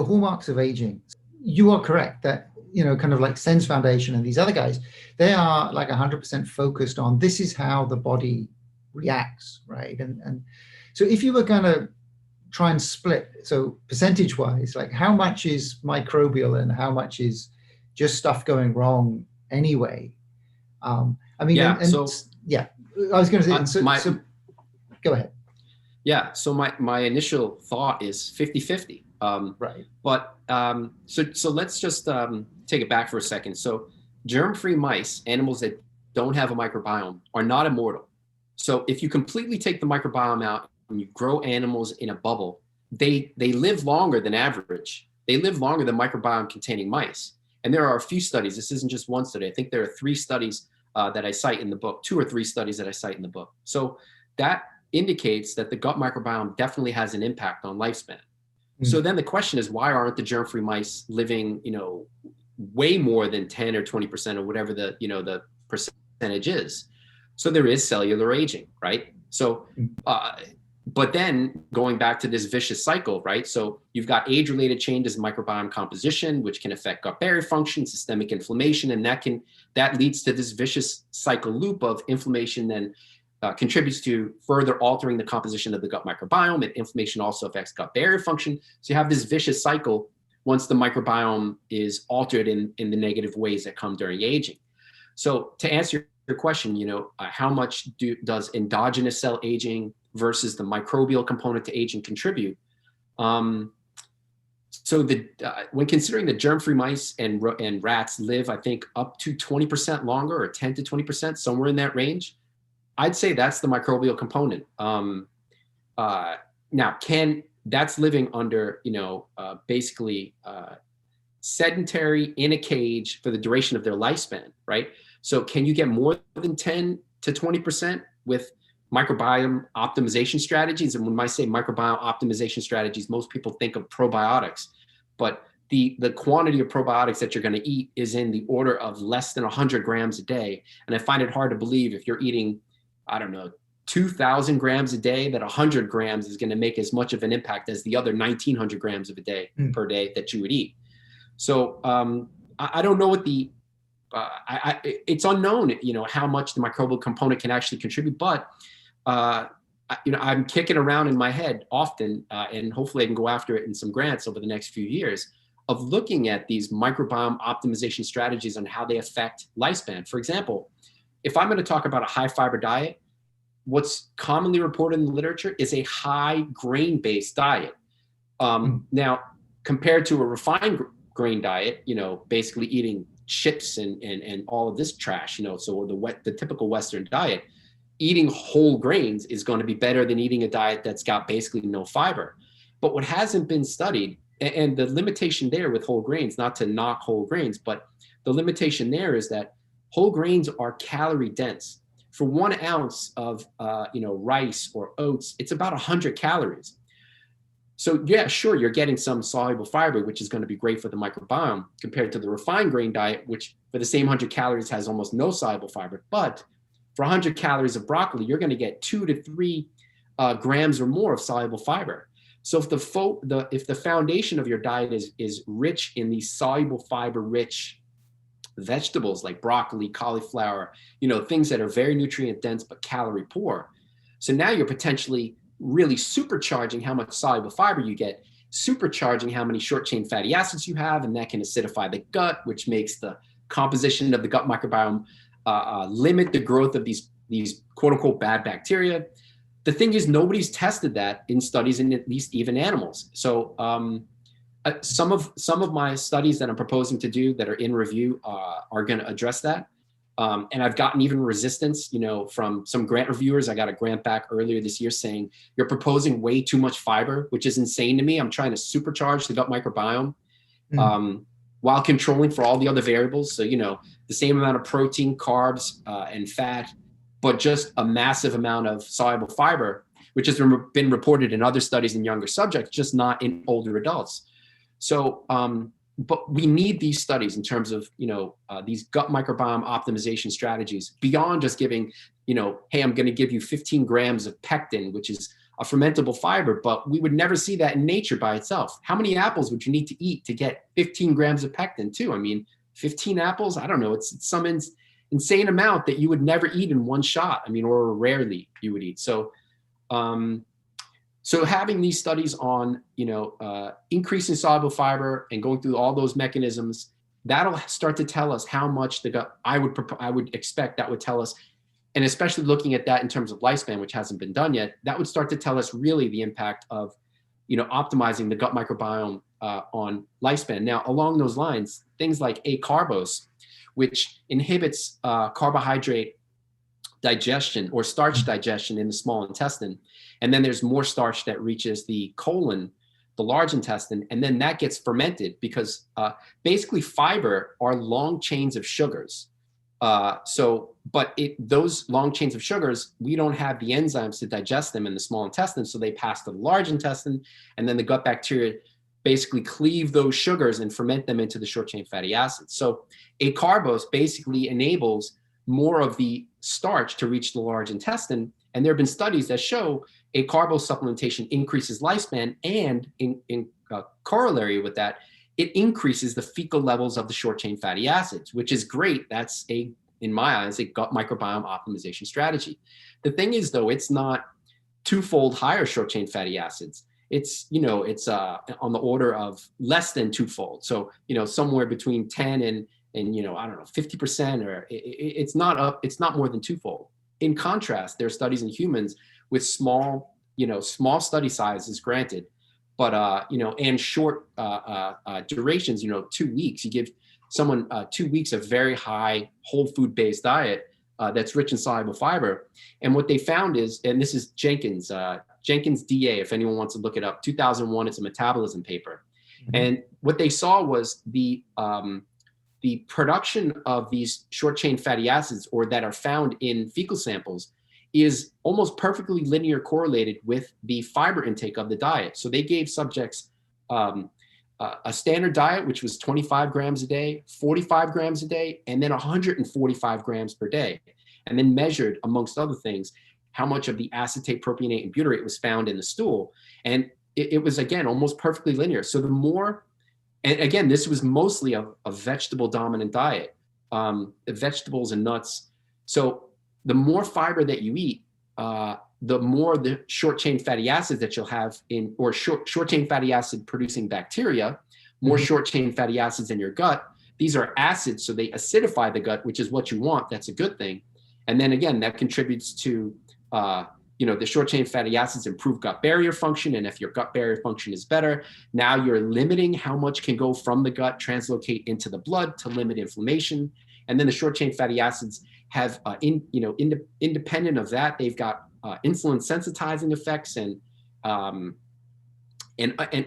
the hallmarks of aging. You are correct that, kind of like Sense Foundation and these other guys, they are like 100% focused on this is how the body reacts, right? And so if you were going to try and split, so percentage wise, like how much is microbial and how much is just stuff going wrong anyway? I mean, yeah. I was going to say, so go ahead. Yeah. So my initial thought is 50-50. Right. But so let's just take it back for a second. So germ-free mice, animals that don't have a microbiome, are not immortal. So if you completely take the microbiome out and you grow animals in a bubble, they live longer than average. They live longer than microbiome containing mice. And there are a few studies. This isn't just one study. I think there are 3 studies that I cite in the book, 2 or 3 studies that I cite in the book. So that indicates that the gut microbiome definitely has an impact on lifespan. So then the question is, why aren't the germ-free mice living, way more than 10 or 20% or whatever the, the percentage is? So there is cellular aging, right? So, but then going back to this vicious cycle, right? So you've got age-related changes in microbiome composition, which can affect gut barrier function, systemic inflammation, and that leads to this vicious cycle loop of inflammation then contributes to further altering the composition of the gut microbiome, and inflammation also affects gut barrier function. So you have this vicious cycle once the microbiome is altered in the negative ways that come during aging. So to answer your question, how much does endogenous cell aging versus the microbial component to aging contribute? So when considering the germ-free mice and rats live, I think, up to 20% longer, or 10 to 20%, somewhere in that range, I'd say that's the microbial component. Now, that's living under, basically sedentary in a cage for the duration of their lifespan, right? So can you get more than 10 to 20% with microbiome optimization strategies? And when I say microbiome optimization strategies, most people think of probiotics, but the quantity of probiotics that you're going to eat is in the order of less than 100 grams a day. And I find it hard to believe if you're eating, 2,000 grams a day, that 100 grams is going to make as much of an impact as the other 1,900 grams of a day per day that you would eat. So I don't know what it's unknown, how much the microbial component can actually contribute, but I'm kicking around in my head often, and hopefully I can go after it in some grants over the next few years, of looking at these microbiome optimization strategies on how they affect lifespan. For example, if I'm going to talk about a high fiber diet, what's commonly reported in the literature is a high grain-based diet. Now, compared to a refined grain diet, basically eating chips and all of this trash, so the typical Western diet, eating whole grains is going to be better than eating a diet that's got basically no fiber. But what hasn't been studied, and the limitation there with whole grains, not to knock whole grains, but the limitation there is that whole grains are calorie dense. For 1 ounce of rice or oats, it's about 100 calories. So yeah, sure, you're getting some soluble fiber, which is going to be great for the microbiome, compared to the refined grain diet, which for the same 100 calories has almost no soluble fiber. But for 100 calories of broccoli, you're going to get 2 to 3 grams or more of soluble fiber. So if the foundation of your diet is rich in these soluble fiber rich vegetables like broccoli, cauliflower, things that are very nutrient dense but calorie poor. So now you're potentially really supercharging how much soluble fiber you get, supercharging how many short chain fatty acids you have, and that can acidify the gut, which makes the composition of the gut microbiome limit the growth of these quote unquote bad bacteria. The thing is, nobody's tested that in studies in at least even animals. So some of my studies that I'm proposing to do that are in review are going to address that. And I've gotten even resistance, from some grant reviewers. I got a grant back earlier this year saying, you're proposing way too much fiber, which is insane to me. I'm trying to supercharge the gut microbiome while controlling for all the other variables. So, the same amount of protein, carbs, and fat, but just a massive amount of soluble fiber, which has been reported in other studies in younger subjects, just not in older adults. So, but we need these studies in terms of, these gut microbiome optimization strategies beyond just giving, hey, I'm going to give you 15 grams of pectin, which is a fermentable fiber, but we would never see that in nature by itself. How many apples would you need to eat to get 15 grams of pectin too? I mean, 15 apples, I don't know, it's some insane amount that you would never eat in one shot. I mean, or rarely you would eat. So, so having these studies on, increasing soluble fiber and going through all those mechanisms, that'll start to tell us how much the gut, I would expect that would tell us, and especially looking at that in terms of lifespan, which hasn't been done yet, that would start to tell us really the impact of, optimizing the gut microbiome on lifespan. Now, along those lines, things like acarbose, which inhibits carbohydrate digestion or starch digestion in the small intestine. And then there's more starch that reaches the colon, the large intestine, and then that gets fermented because basically fiber are long chains of sugars. But those long chains of sugars, we don't have the enzymes to digest them in the small intestine, so they pass to the large intestine, and then the gut bacteria basically cleave those sugars and ferment them into the short chain fatty acids. So acarbose basically enables more of the starch to reach the large intestine, and there have been studies that show acarbose supplementation increases lifespan, and in corollary with that, it increases the fecal levels of the short chain fatty acids, which is great. That's in my eyes, a gut microbiome optimization strategy. The thing is though, it's not twofold higher short chain fatty acids. It's, it's on the order of less than twofold. So, somewhere between 10 and I don't know, 50%, or it's not more than twofold. In contrast, there are studies in humans with small study sizes, granted, but and short durations. 2 weeks. You give someone 2 weeks of very high whole food based diet that's rich in soluble fiber, and what they found is, and this is Jenkins DA, if anyone wants to look it up, 2001. It's a metabolism paper, and what they saw was the production of these short chain fatty acids, or that are found in fecal samples, is almost perfectly linear correlated with the fiber intake of the diet. So they gave subjects a standard diet, which was 25 grams a day, 45 grams a day, and then 145 grams per day, and then measured, amongst other things, how much of the acetate, propionate, and butyrate was found in the stool. And it was, again, almost perfectly linear. So the more, and again, this was mostly a vegetable dominant diet, vegetables and nuts. So the more fiber that you eat, the more the short chain fatty acids that you'll have or short chain fatty acid producing bacteria, more short chain fatty acids in your gut. These are acids, so they acidify the gut, which is what you want. That's a good thing. And then again, that contributes to, the short chain fatty acids improve gut barrier function. And if your gut barrier function is better, now you're limiting how much can go from the gut, translocate into the blood to limit inflammation. And then the short chain fatty acids have, independent of that, they've got insulin sensitizing effects and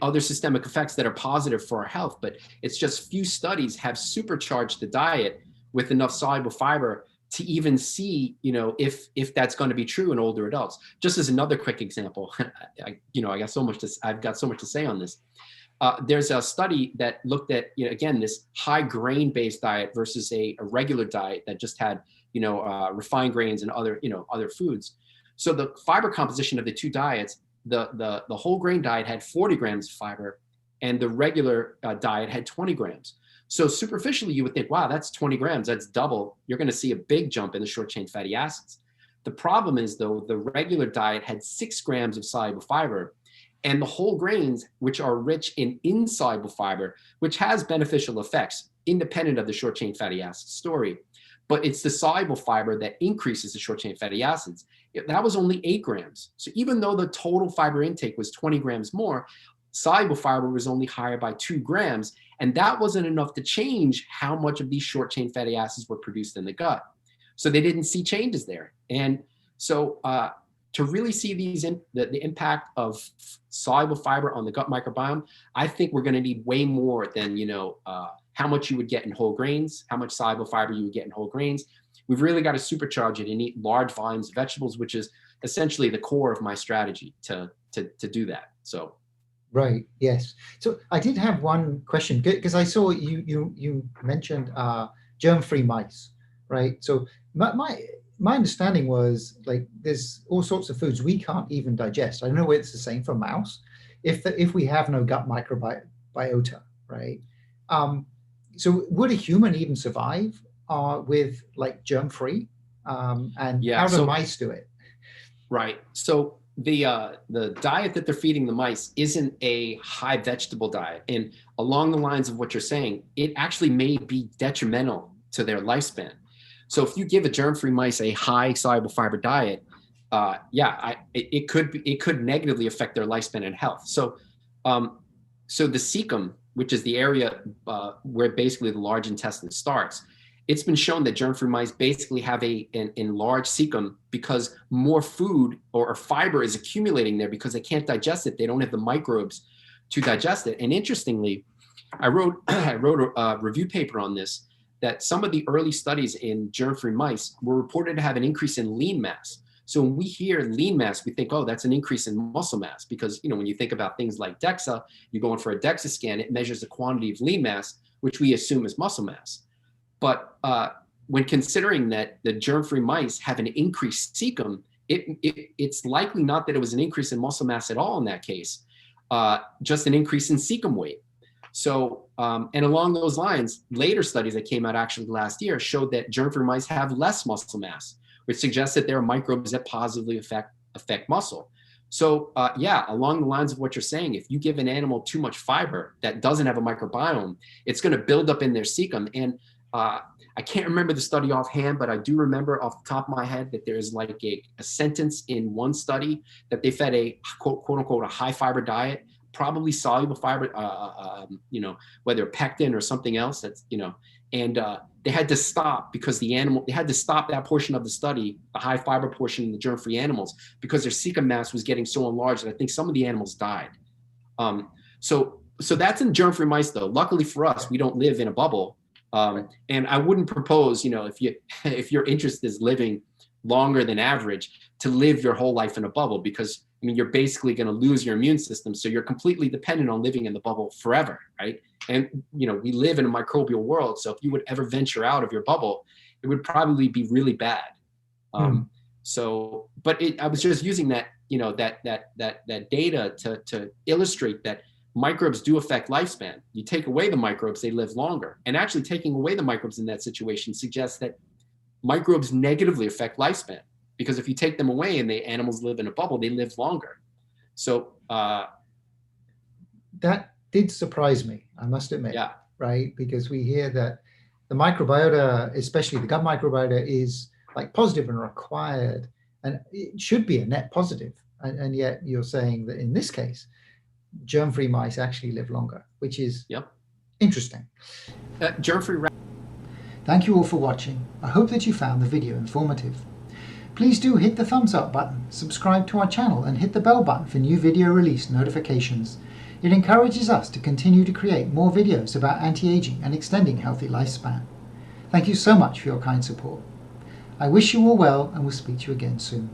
other systemic effects that are positive for our health. But it's just few studies have supercharged the diet with enough soluble fiber to even see, if that's going to be true in older adults. Just as another quick example, I've got so much to say on this. There's a study that looked at, again, this high grain based diet versus a regular diet that just had, refined grains and other foods. So the fiber composition of the two diets, the whole grain diet had 40 grams of fiber, and the regular diet had 20 grams. So superficially, you would think, wow, that's 20 grams, that's double. You're going to see a big jump in the short chain fatty acids. The problem is, though, the regular diet had 6 grams of soluble fiber, and the whole grains, which are rich in insoluble fiber, which has beneficial effects independent of the short chain fatty acid story. But it's the soluble fiber that increases the short chain fatty acids. That was only 8 grams. So even though the total fiber intake was 20 grams more, soluble fiber was only higher by 2 grams. And that wasn't enough to change how much of these short chain fatty acids were produced in the gut. So they didn't see changes there. And so to really see the impact of soluble fiber on the gut microbiome, I think we're going to need way more than, how much you would get in whole grains, how much soluble fiber you would get in whole grains. We've really got to supercharge it and eat large volumes of vegetables, which is essentially the core of my strategy to do that. So. Right. Yes. So I did have one question, because I saw you mentioned germ-free mice, right? So my understanding was like there's all sorts of foods we can't even digest. I don't know whether it's the same for mouse. If we have no gut microbiota, right? So would a human even survive with like germ-free? And Yeah. how do So mice do it? right. So the diet that they're feeding the mice isn't a high vegetable diet, and along the lines of what you're saying, it actually may be detrimental to their lifespan. So if you give a germ-free mice a high soluble fiber diet, it could negatively affect their lifespan and health. So the cecum, which is the area where basically the large intestine starts, it's been shown that germ-free mice basically have an enlarged cecum because more food or fiber is accumulating there because they can't digest it. They don't have the microbes to digest it. And interestingly, I wrote a review paper on this, that some of the early studies in germ-free mice were reported to have an increase in lean mass. So when we hear lean mass, we think, oh, that's an increase in muscle mass, because when you think about things like DEXA, you go in for a DEXA scan, it measures the quantity of lean mass, which we assume is muscle mass. But when considering that the germ-free mice have an increased cecum, it's likely not that it was an increase in muscle mass at all in that case, just an increase in cecum weight. So, and along those lines, later studies that came out actually last year showed that germ-free mice have less muscle mass, which suggests that there are microbes that positively affect muscle. So along the lines of what you're saying, if you give an animal too much fiber that doesn't have a microbiome, it's going to build up in their cecum. And I can't remember the study offhand, but I do remember off the top of my head that there's like a sentence in one study that they fed a quote unquote a high fiber diet, probably soluble fiber, whether pectin or something else and they had to stop because they had to stop that portion of the study, the high fiber portion in the germ-free animals, because their cecum mass was getting so enlarged that I think some of the animals died. So that's in germ-free mice though. Luckily for us, we don't live in a bubble. And I wouldn't propose, if your interest is living longer than average, to live your whole life in a bubble, because you're basically going to lose your immune system. So you're completely dependent on living in the bubble forever, right? And, we live in a microbial world. So if you would ever venture out of your bubble, it would probably be really bad. But I was just using that, that data to illustrate that microbes do affect lifespan. You take away the microbes, they live longer. And actually taking away the microbes in that situation suggests that microbes negatively affect lifespan, because if you take them away and the animals live in a bubble, they live longer. So that did surprise me, I must admit. Yeah. Right? Because we hear that the microbiota, especially the gut microbiota, is like positive and required, and it should be a net positive. And yet you're saying that in this case, germ-free mice actually live longer, which is interesting. Germ-free. Thank you all for watching. I hope that you found the video informative. Please do hit the thumbs up button, subscribe to our channel, and hit the bell button for new video release notifications. It encourages us to continue to create more videos about anti-aging and extending healthy lifespan. Thank you so much for your kind support. I wish you all well, and will speak to you again soon.